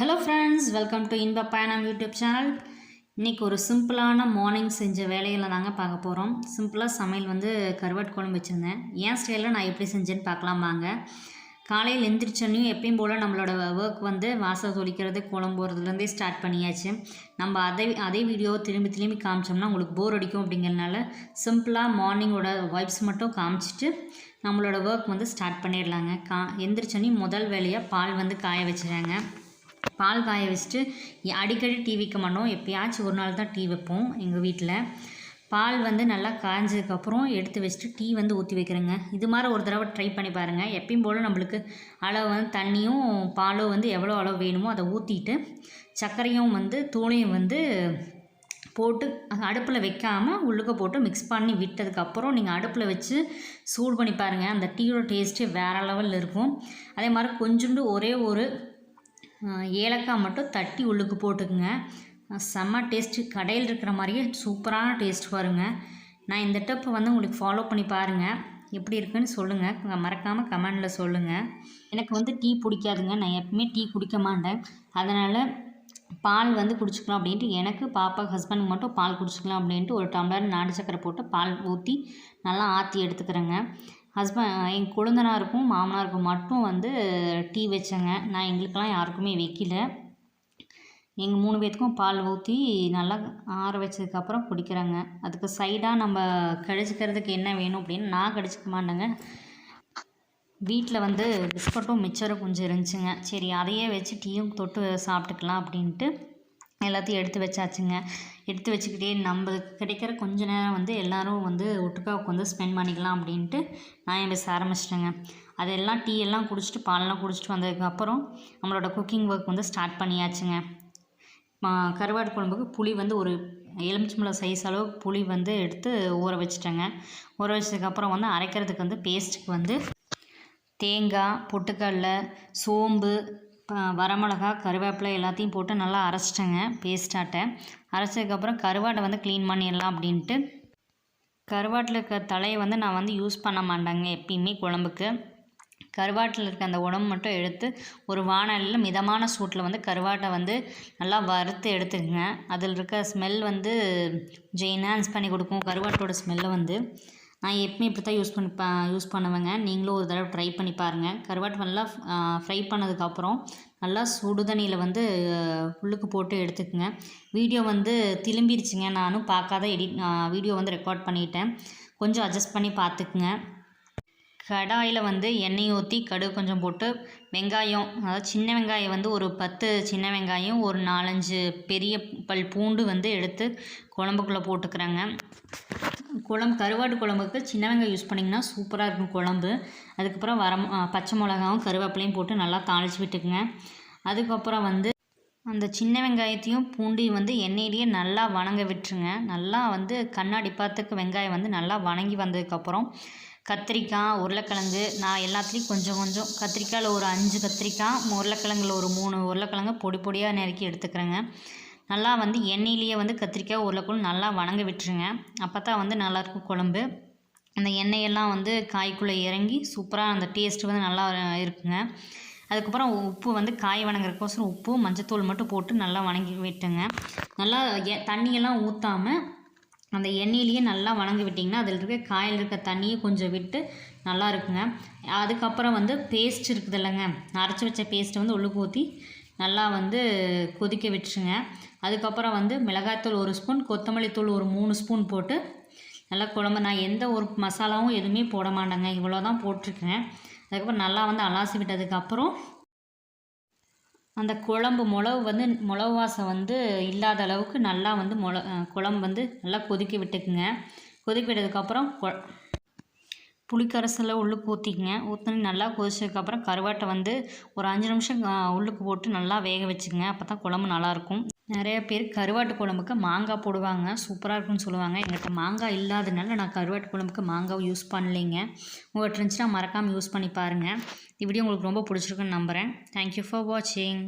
Hello friends, welcome to இன்ப பயணம் YouTube channel. இன்றைக்கி ஒரு சிம்பிளான மார்னிங் செஞ்ச வேலைகளை தாங்க பார்க்க போகிறோம். சிம்பிளாக சமையல் கருவாட்டு குழம்பு வச்சுருந்தேன். ஏன் ஸ்டைலில் நான் எப்படி செஞ்சேன்னு பார்க்கலாம் வாங்க. காலையில் எந்திரிச்சோன்னையும் எப்பயும் போல் நம்மளோட ஒர்க் வாசல் தொளிக்கிறது, குழம்பு போகிறதுலேருந்தே ஸ்டார்ட் பண்ணியாச்சு. நம்ம அதே வீடியோவை திரும்பி காமிச்சோம்னா உங்களுக்கு போர் அடிக்கும். அப்படிங்கிறதுனால சிம்பிளாக மார்னிங்கோட வைப்ஸ் மட்டும் காமிச்சிட்டு நம்மளோட ஒர்க் ஸ்டார்ட் பண்ணிடலாங்க. எந்திரிச்சோன்னையும் முதல் வேலையாக பால் காய வச்சுறாங்க. பால் காய வச்சுட்டு அடிக்கடி டீ வைக்க மாட்டோம், எப்போயாச்சும் ஒரு நாள் தான் டீ வைப்போம் எங்கள் வீட்டில். பால் நல்லா காய்ஞ்சதுக்கப்புறம் எடுத்து வச்சுட்டு டீ ஊற்றி வைக்கிறேங்க. இது மாதிரி ஒரு தடவை ட்ரை பண்ணி பாருங்கள். எப்பயும் போல் நம்மளுக்கு அளவு தண்ணியும் பாலும் எவ்வளோ அளவு வேணுமோ அதை ஊற்றிட்டு சர்க்கரையும் தூளையும் போட்டு அடுப்பில் வைக்காமல் உள்ளுக்க போட்டு மிக்ஸ் பண்ணி விட்டதுக்கப்புறம் நீங்கள் அடுப்பில் வச்சு சூடு பண்ணி பாருங்கள். அந்த டீயோட டேஸ்ட்டே வேறு லெவலில் இருக்கும். அதே மாதிரி கொஞ்சோண்டு ஒரே ஒரு ஏலக்காய் மட்டும் தட்டி உள்ளுக்கு போட்டுக்குங்க. செம்ம டேஸ்ட்டு, கடையில் இருக்கிற மாதிரியே சூப்பரான டேஸ்ட் பாருங்கள். நான் இந்த டிப் உங்களுக்கு ஃபாலோ பண்ணி பாருங்கள், எப்படி இருக்குன்னு சொல்லுங்கள். மறக்காமல் கமெண்டில் சொல்லுங்கள். எனக்கு டீ பிடிக்காதுங்க, நான் எப்பவுமே டீ குடிக்க மாட்டேன். அதனால் பால் குடிச்சிக்கலாம் அப்படின்ட்டு எனக்கு பாப்பா ஹஸ்பண்டுக்கு மட்டும் பால் குடிச்சிக்கலாம் அப்படின்ட்டு ஒரு டம்ளர் நாட்டு சக்கரை போட்டு பால் ஊற்றி நல்லா ஆற்றி எடுத்துக்கிறேங்க. எங்கள் கொழுந்தனாருக்கும் மாமனாருக்கும் மட்டும் டீ வச்சேங்க. நான் எங்களுக்கெல்லாம் யாருக்குமே வைக்கல. எங்கள் 3 பேர்த்துக்கும் பால் ஊற்றி நல்லா ஆற வச்சதுக்கப்புறம் குடிக்கிறேங்க. அதுக்கு சைடாக நம்ம கடிச்சிக்கிறதுக்கு என்ன வேணும் அப்படின்னு நான் கடிச்சிக்க மாட்டேங்க. வீட்டில் பிஸ்கட்டும் மிச்சரும் கொஞ்சம் இருந்துச்சுங்க. சரி அதையே வச்சு டீயும் தொட்டு சாப்பிட்டுக்கலாம் அப்படின்ட்டு எல்லாத்தையும் எடுத்து வச்சாச்சுங்க. எடுத்து வச்சுக்கிட்டே நம்ம கிடைக்கிற கொஞ்ச நேரம் எல்லோரும் ஒட்டுக்கா ஸ்பெண்ட் பண்ணிக்கலாம் அப்படின்ட்டு நான் என் பேச ஆரம்பிச்சிட்டேங்க. அதெல்லாம் டீ எல்லாம் குடிச்சிட்டு பாலெல்லாம் குடிச்சிட்டு வந்ததுக்கப்புறம் நம்மளோட குக்கிங் ஒர்க் ஸ்டார்ட் பண்ணியாச்சுங்க. கருவாட்டு குழம்புக்கு புளி ஒரு எலுமிச்சம்பழம் சைஸ் அளவுக்கு புளி எடுத்து ஊற வச்சுட்டேங்க. ஊற வச்சதுக்கப்புறம் அரைக்கிறதுக்கு பேஸ்ட்டுக்கு தேங்காய், பொட்டுக்கடலை, சோம்பு, வரமிளகா, கருவேப்பிலை எல்லாத்தையும் போட்டு நல்லா அரைச்சிட்டேங்க பேஸ்ட்டாட்டை. அரைச்சதுக்கப்புறம் கருவாட்டை க்ளீன் பண்ணிடலாம் அப்படின்ட்டு கருவாட்டில் இருக்க தலையை நான் யூஸ் பண்ண மாட்டேங்க எப்பயுமே குழம்புக்கு. கருவாட்டில் இருக்க அந்த உடம்பு மட்டும் எடுத்து ஒரு வாணலியில் மிதமான சூட்டில் கருவாட்டை நல்லா வறுத்து எடுத்துக்கங்க. அதில் இருக்க ஸ்மெல் என்ஹான்ஸ் பண்ணி கொடுக்கும் கருவாட்டோட ஸ்மெல்லை. நான் எப்பவுமே இப்படி தான் யூஸ் பண்ணுவேங்க. நீங்களும் ஒரு தடவை ட்ரை பண்ணி பாருங்கள். கருவாட்டு நல்லா ஃப்ரை பண்ணதுக்கப்புறம் நல்லா சுடுதண்ணியில் உள்ளுக்கு போட்டு எடுத்துக்கங்க. வீடியோ திரும்பிடுச்சுங்க, நானும் பார்க்காத வீடியோ ரெக்கார்ட் பண்ணிட்டேன். கொஞ்சம் அட்ஜஸ்ட் பண்ணி பார்த்துக்குங்க. கடாயில் எண்ணெய் ஊற்றி கடுகு கொஞ்சம் போட்டு வெங்காயம், அதாவது சின்ன வெங்காயம் ஒரு 10 சின்ன வெங்காயம், ஒரு 4-5 பெரிய பல் பூண்டு எடுத்து குழம்புக்குள்ளே போட்டுக்கிறேங்க. கருவாட்டு குழம்புக்கு சின்ன வெங்காயம் யூஸ் பண்ணிங்கன்னா சூப்பராக இருக்கும் குழம்பு. அதுக்கப்புறம் பச்சை மிளகாவும் கருவேப்பிலையும் போட்டு நல்லா தாளித்து விட்டுக்குங்க. அதுக்கப்புறம் அந்த சின்ன வெங்காயத்தையும் பூண்டையும் எண்ணெயிலேயே நல்லா வணங்க விட்டுருங்க. நல்லா கண்ணாடி பாத்துக்கு வெங்காயம் நல்லா வணங்கி வந்ததுக்கப்புறம் கத்திரிக்காய், உருளைக்கிழங்கு, நான் எல்லாத்துலேயும் கொஞ்சம் கொஞ்சம் கத்திரிக்காயில் ஒரு 5 கத்திரிக்காய், உருளைக்கிழங்குல ஒரு 3 உருளைக்கிழங்கு பொடி பொடியாக நறுக்கி எடுத்துக்கிறேங்க. நல்லா எண்ணெயிலேயே கத்திரிக்காய், உருளைக்கிழங்கு நல்லா வணங்க விட்டுருங்க. அப்போ தான் நல்லாயிருக்கும் குழம்பு. அந்த எண்ணெயெல்லாம் காய்க்குள்ளே இறங்கி சூப்பராக அந்த டேஸ்ட்டு நல்லா இருக்குங்க. அதுக்கப்புறம் உப்பு காய் வணங்குறதுக்கோசரம் உப்பு, மஞ்சத்தூள் மட்டும் போட்டு நல்லா வணங்கி விட்டுங்க. நல்லா தண்ணியெல்லாம் ஊற்றாமல் அந்த எண்ணெயிலேயே நல்லா வணங்கி விட்டிங்கன்னா அதில் இருக்க காயில் இருக்க தண்ணியை கொஞ்சம் விட்டு நல்லா இருக்குங்க. அதுக்கப்புறம் பேஸ்ட் இருக்குது இல்லைங்க, அரைச்சி வச்ச பேஸ்ட்டை உள்ளுக்கு ஊற்றி நல்லா கொதிக்க விட்டுருங்க. அதுக்கப்புறம் மிளகாய்த்தூள் 1 ஸ்பூன், கொத்தமல்லி தூள் ஒரு 3 ஸ்பூன் போட்டு நல்லா குழம்பு, நான் எந்த ஒரு மசாலாவும் எதுவுமே போட மாட்டேங்க, இவ்வளோ தான் போட்டிருக்கேன். அதுக்கப்புறம் நல்லா அலாசி விட்டதுக்கப்புறம் அந்த குழம்பு மிளகு வாசம் இல்லாத அளவுக்கு நல்லா குழம்பு நல்லா கொதிக்க விட்டுக்குங்க. கொதிக்க விட்டதுக்கப்புறம் புளிக்கரைசலை உள்ளுக்கு ஊற்றிக்குங்க. ஊற்றி நல்லா கொதிச்சதுக்கப்புறம் கருவாட்டை ஒரு 5 நிமிஷம் உள்ளுக்கு போட்டு நல்லா வேக வச்சுக்கோங்க. அப்போ தான் குழம்பு நல்லாயிருக்கும். நிறைய பேர் கருவாட்டு குழம்புக்கு மாங்காய் போடுவாங்க, சூப்பராக இருக்குன்னு சொல்லுவாங்க. எங்கிட்ட மாங்காய் இல்லாதனால நான் கருவாட்டு குழம்புக்கு மாங்காய் யூஸ் பண்ணலைங்க. உங்கள்கிட்ட இருந்துச்சுன்னா மறக்காமல் யூஸ் பண்ணி பாருங்கள். இந்த வீடியோ உங்களுக்கு ரொம்ப பிடிச்சிருக்குன்னு நம்புகிறேன். தேங்க்யூ ஃபார் வாட்சிங்.